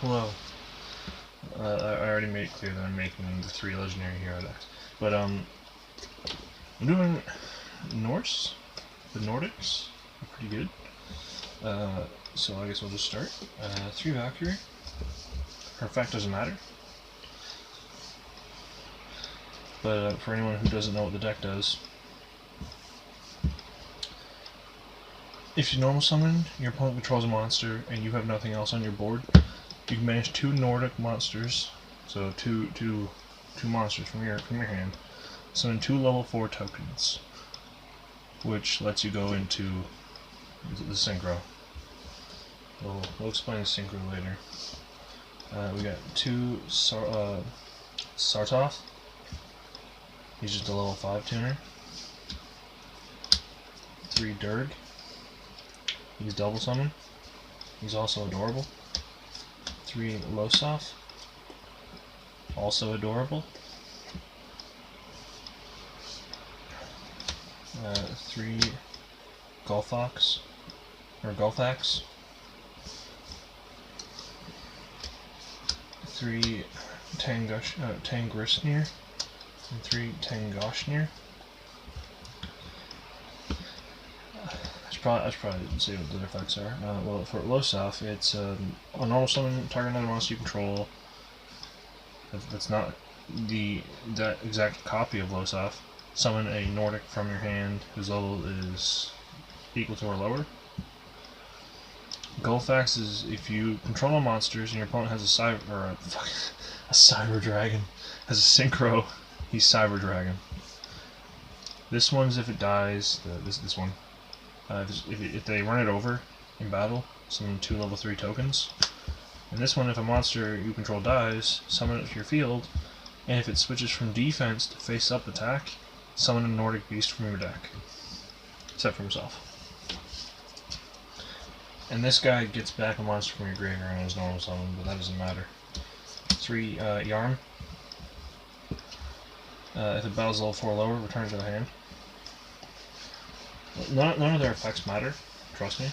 Hello. I already made it clear that I'm making the 3 legendary hero decks. But, I'm doing Norse, the Nordics. They're pretty good. So I guess we'll just start. 3 Valkyrie. Her effect doesn't matter. But for anyone who doesn't know what the deck does, if you normal summon, your opponent controls a monster, and you have nothing else on your board, you can banish 2 Nordic monsters, so two monsters from your hand. Summon 2 level 4 tokens, which lets you go into the synchro. We'll explain the synchro later. We got 2 Sartoth. He's just a level 5 tuner. 3 Durg. He's double summon. He's also adorable. 3 Losov. Also adorable. 3 Gulfax. 3 Tangrisnir. And 3 Tangoshner. I should probably say what the other effects are. Well, for Losov, it's a normal summon, target another monster you control. That's not that exact copy of Losov. Summon a Nordic from your hand whose level is equal to or lower. Gulfax is if you control monsters and your opponent has a cyber dragon, has a synchro, he's cyber dragon. This one's if it dies. This one. If they run it over in battle, summon 2 level 3 tokens. And this one, if a monster you control dies, summon it to your field, and if it switches from defense to face-up attack, summon a Nordic beast from your deck. Except for himself. And this guy gets back a monster from your graveyard in his normal summon, but that doesn't matter. 3 Yarm. If it battles level 4 or lower, return it to the hand. None of their effects matter, trust me.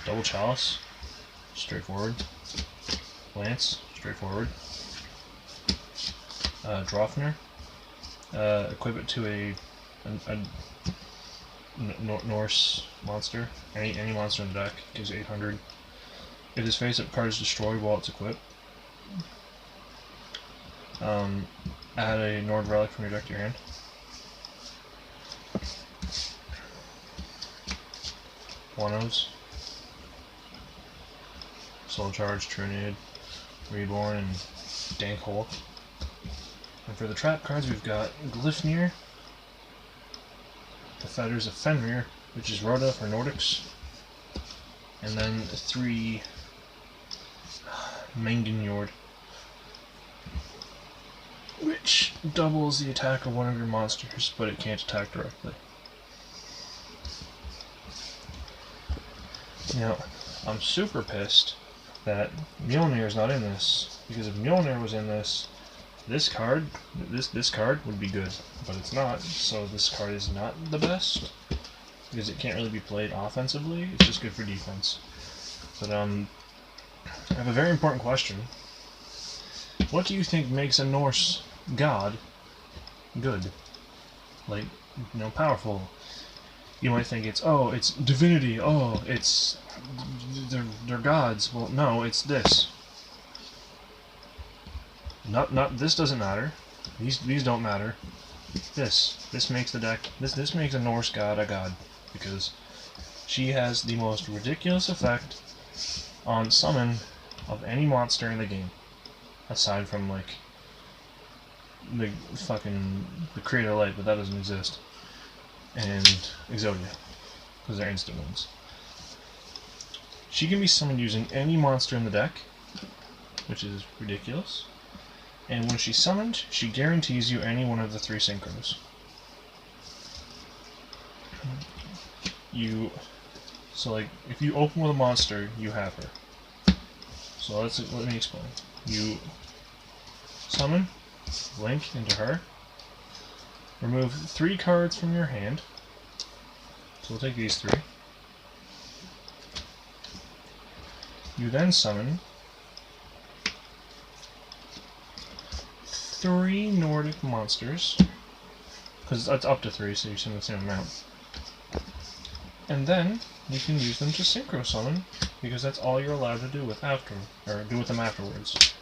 Double Chalice, straightforward. Lance, straightforward. Drofner, equip it to a Norse monster. Any monster in the deck gives 800. If this face-up card is destroyed while it's equipped, add a Nord relic from your deck to your hand. Wanos, Soul Charge, Trinid, Reborn, and Dank Hole. And for the trap cards, we've got Glyfnir, the Fetters of Fenrir, which is Rhoda for Nordics, and then 3 Mengenjord, which doubles the attack of one of your monsters, but it can't attack directly. Now, I'm super pissed that Mjolnir is not in this, because if Mjolnir was in this, this card would be good, but it's not, so this card is not the best, because it can't really be played offensively, it's just good for defense. But, I have a very important question. What do you think makes a Norse god good? Like, you know, powerful? You might think it's divinity, they're gods. Well, no, it's this. Not this doesn't matter. These don't matter. This makes the deck. This makes a Norse god a god, because she has the most ridiculous effect on summon of any monster in the game, aside from like the Creator Light, but that doesn't exist. And Exodia, because they're instant ones. She can be summoned using any monster in the deck, which is ridiculous. And when she's summoned, she guarantees you any one of the 3 synchros. So like, if you open with a monster, you have her. So let me explain. You summon Link into her. Remove 3 cards from your hand. So we'll take these 3. You then summon 3 Nordic monsters, because that's up to 3, so you summon the same amount. And then you can use them to synchro summon, because that's all you're allowed to do with them afterwards.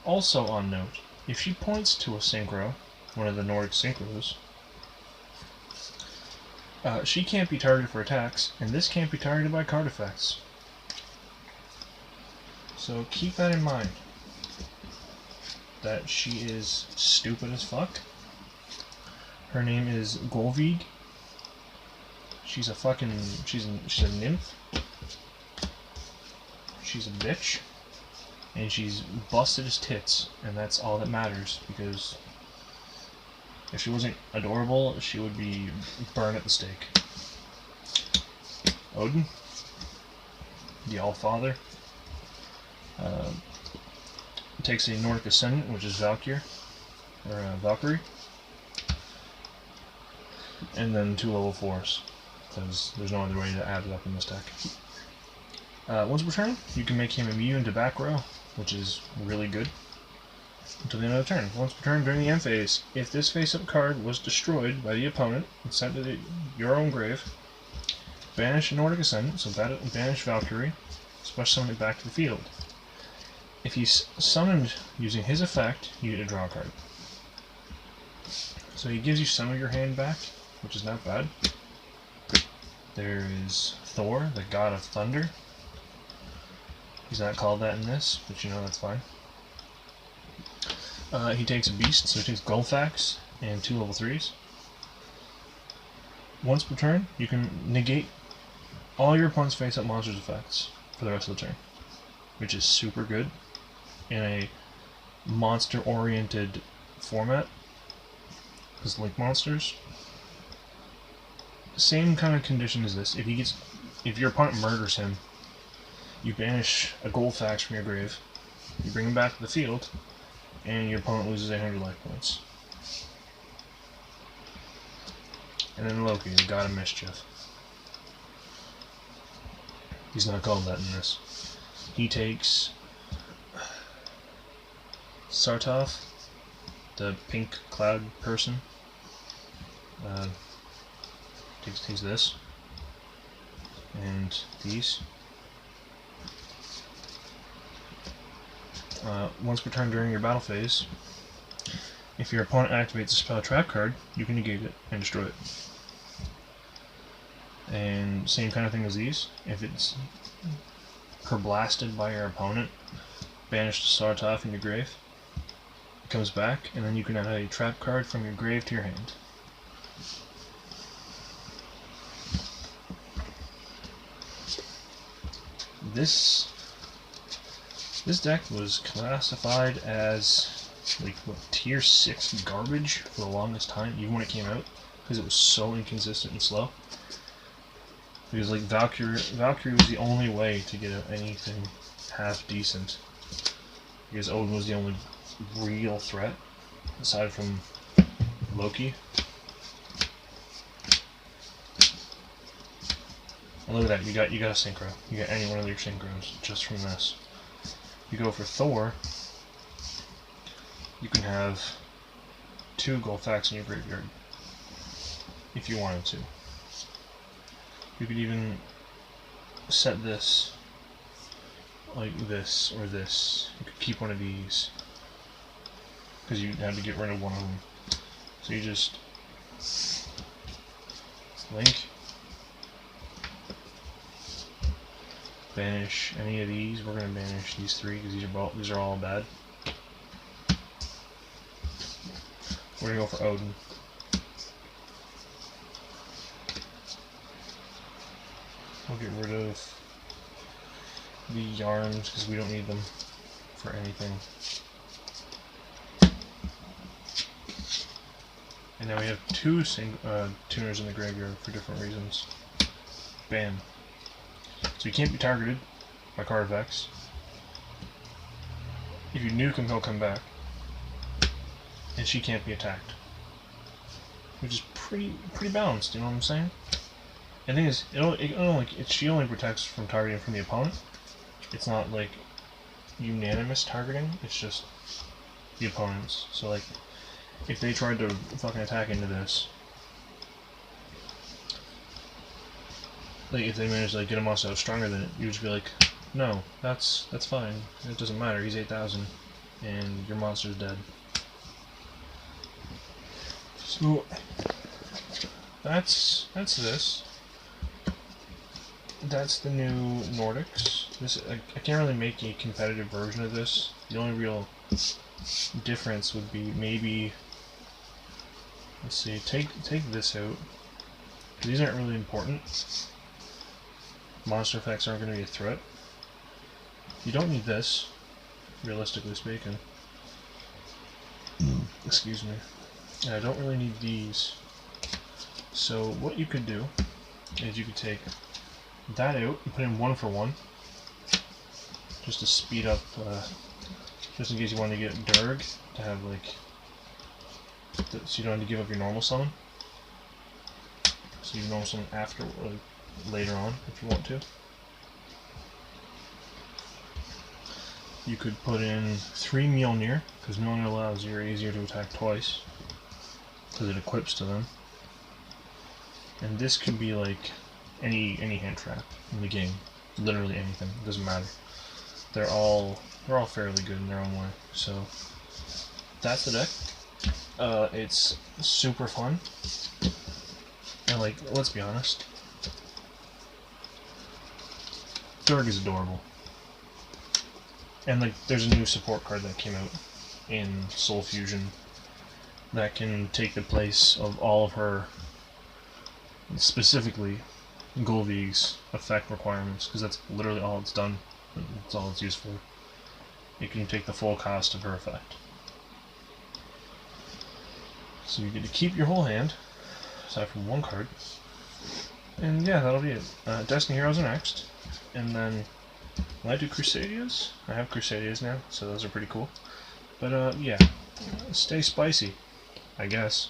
Also on note, if she points to a synchro, one of the Nordic synchros, she can't be targeted for attacks, and this can't be targeted by card effects. So keep that in mind. That she is stupid as fuck. Her name is Golvig. She's a fucking... She's a nymph. She's a bitch. And she's busted as tits, and that's all that matters, because if she wasn't adorable, she would be burned at the stake. Odin, the Allfather, takes a Nordic Ascendant, which is Valkyrie, and then 2 level 4s, because there's no other way to add it up in this deck. Once per turn, you can make him immune to back row, which is really good, until the end of the turn. Once per turn during the end phase, if this face-up card was destroyed by the opponent and sent to your own grave, banish a Nordic Ascendant, so banish Valkyrie, special summon it back to the field. If he's summoned using his effect, you get to draw a card. So he gives you some of your hand back, which is not bad. There is Thor, the god of thunder. He's not called that in this, but you know that's fine. He takes a beast, so he takes Gulfax and 2 level 3s. Once per turn, you can negate all your opponent's face-up monsters' effects for the rest of the turn, which is super good in a monster-oriented format, because Link monsters. Same kind of condition as this. If your opponent murders him, you banish a Gulfax from your grave, you bring him back to the field, and your opponent loses 800 life points. And then Loki, the god of mischief. He's not called that in this. He takes Sartov, the pink cloud person. Takes this. And these. Once per turn during your battle phase, if your opponent activates a spell trap card, you can negate it and destroy it. And same kind of thing as these. If it's blasted by your opponent, banish the Sartov from your grave. It comes back, and then you can add a trap card from your grave to your hand. This deck was classified as like what, tier 6 garbage for the longest time, even when it came out, because it was so inconsistent and slow. Because like Valkyrie was the only way to get anything half decent, because Odin was the only real threat aside from Loki. And look at that, you got a synchro. You got any one of your synchros just from this. You go for Thor, you can have 2 Gulfax in your graveyard, if you wanted to. You could even set this like this or this. You could keep one of these, because you had to get rid of one of them. So you just Link, banish any of these. We're gonna banish these 3 because these are all bad. We're gonna go for Odin. We'll get rid of the yarns because we don't need them for anything. And now we have 2 tuners in the graveyard for different reasons. Bam. So you can't be targeted by card effects. If you nuke him, he'll come back. And she can't be attacked. Which is pretty balanced, you know what I'm saying? The thing is, she only protects from targeting from the opponent. It's not like unanimous targeting. It's just the opponents. So like, if they tried to fucking attack into this, like if they managed to like, get a monster that was stronger than it, you would just be like, no, that's fine. It doesn't matter. He's 8,000, and your monster's dead. So that's this. That's the new Nordics. This I can't really make a competitive version of this. The only real difference would be maybe, let's see, take this out. These aren't really important. Monster effects aren't going to be a threat. You don't need this, realistically speaking. Excuse me. I don't really need these. So what you could do is you could take that out and put in 1 for 1, just to speed up, just in case you want to get Durg to have like, so you don't have to give up your normal summon. So you can normal summon after, later on if you want to. You could put in 3 Mjolnir, because Mjolnir allows your Aesir to attack twice, because it equips to them. And this could be like any hand trap in the game, literally anything. It doesn't matter. They're all fairly good in their own way. So that's the deck. It's super fun, and like, let's be honest, Durg is adorable. And like, there's a new support card that came out in Soul Fusion that can take the place of all of her, specifically Golvig's effect requirements, because that's literally all it's done. That's all it's used for. It can take the full cost of her effect. So you get to keep your whole hand, aside from 1 card. And yeah, that'll be it. Destiny Heroes are next. And then, will I do Crusadias? I have Crusadias now, so those are pretty cool. But yeah, stay spicy, I guess.